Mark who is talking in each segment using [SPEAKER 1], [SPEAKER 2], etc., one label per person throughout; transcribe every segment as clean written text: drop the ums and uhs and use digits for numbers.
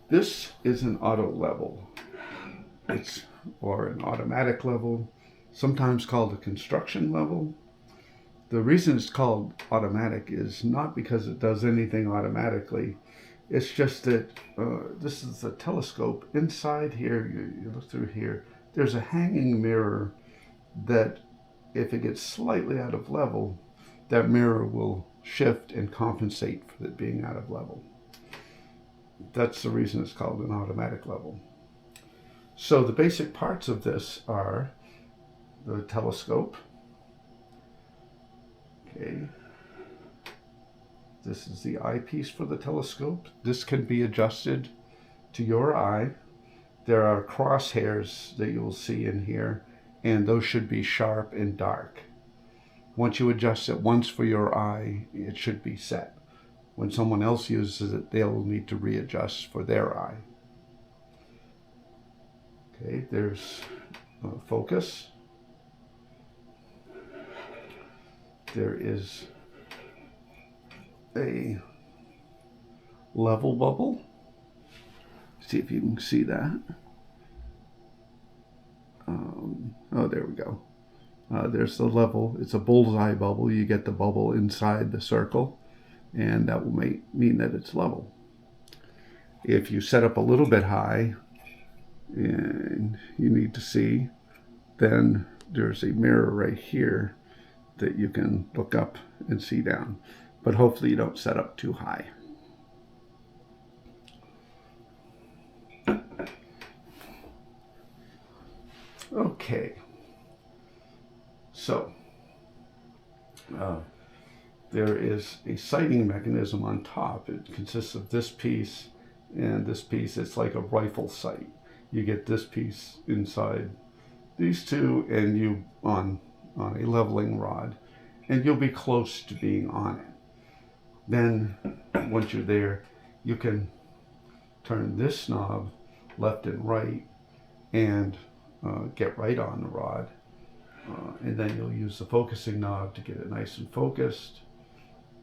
[SPEAKER 1] This is an auto level. Or an automatic level, sometimes called a construction level. The reason it's called automatic is not because it does anything automatically. It's just that this is a telescope. Inside here, you look through here, there's a hanging mirror that if it gets slightly out of level, that mirror will shift and compensate for it being out of level. That's the reason it's called an automatic level. So the basic parts of this are the telescope. Okay. This is the eyepiece for the telescope. This can be adjusted to your eye. There are crosshairs that you'll see in here, and those should be sharp and dark. Once you adjust it once for your eye, it should be set. When someone else uses it, they'll need to readjust for their eye. Okay, there's focus. There is a level bubble. See if you can see that. Oh, there we go. There's the level. It's a bullseye bubble. You get the bubble inside the circle, and that will mean that it's level. If you set up a little bit high, and you need to see, then there's a mirror right here that you can look up and see down. But hopefully you don't set up too high. Okay, so there is a sighting mechanism on top. It consists of this piece and this piece. It's like a rifle sight. You get this piece inside these two, and you on a leveling rod, and you'll be close to being on it. Then once you're there, you can turn this knob left and right and get right on the rod, and then you'll use the focusing knob to get it nice and focused.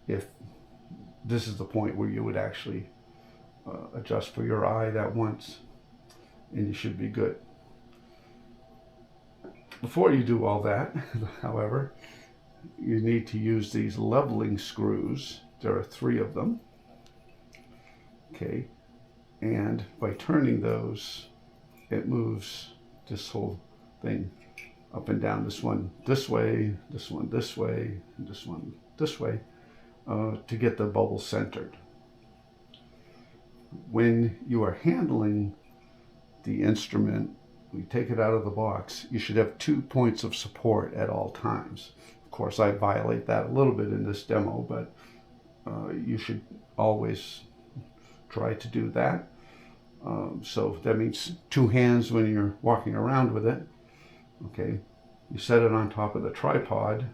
[SPEAKER 1] If this is the point where you would actually adjust for your eye that once, and you should be good. Before you do all that, however, you need to use these leveling screws. There are 3 of them. Okay, and by turning those, it moves this whole thing up and down. This one this way, this one this way, and this one this way, to get the bubble centered. When you are handling the instrument, we take it out of the box, you should have 2 points of support at all times. Of course, I violate that a little bit in this demo, but you should always try to do that. So that means 2 hands when you're walking around with it. Okay, you set it on top of the tripod.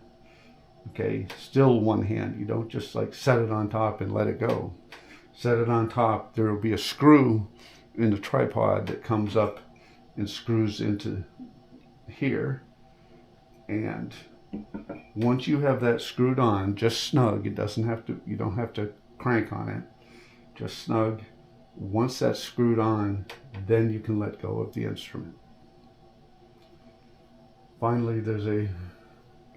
[SPEAKER 1] Okay, still 1 hand. You don't just like set it on top and let it go. Set it on top. There will be a screw in the tripod that comes up and screws into here, and once you have that screwed on, just snug. It doesn't have to, you don't have to crank on it, just snug. Once that's screwed on, then you can let go of the instrument. Finally, there's a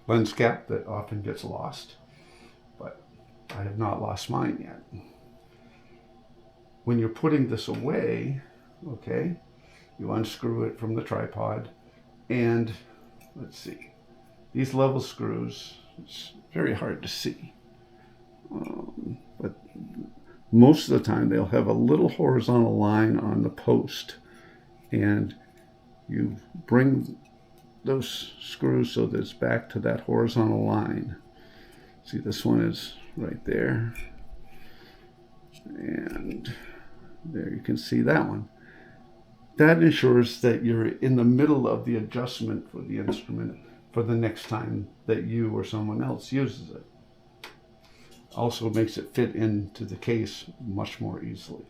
[SPEAKER 1] lens cap that often gets lost, but I have not lost mine yet. When you're putting this away, okay, you unscrew it from the tripod, and let's see, these level screws, it's very hard to see, but most of the time they'll have a little horizontal line on the post, and you bring those screws so that it's back to that horizontal line. See, this one is right there, and there you can see that one. That ensures that you're in the middle of the adjustment for the instrument for the next time that you or someone else uses it. Also makes it fit into the case much more easily.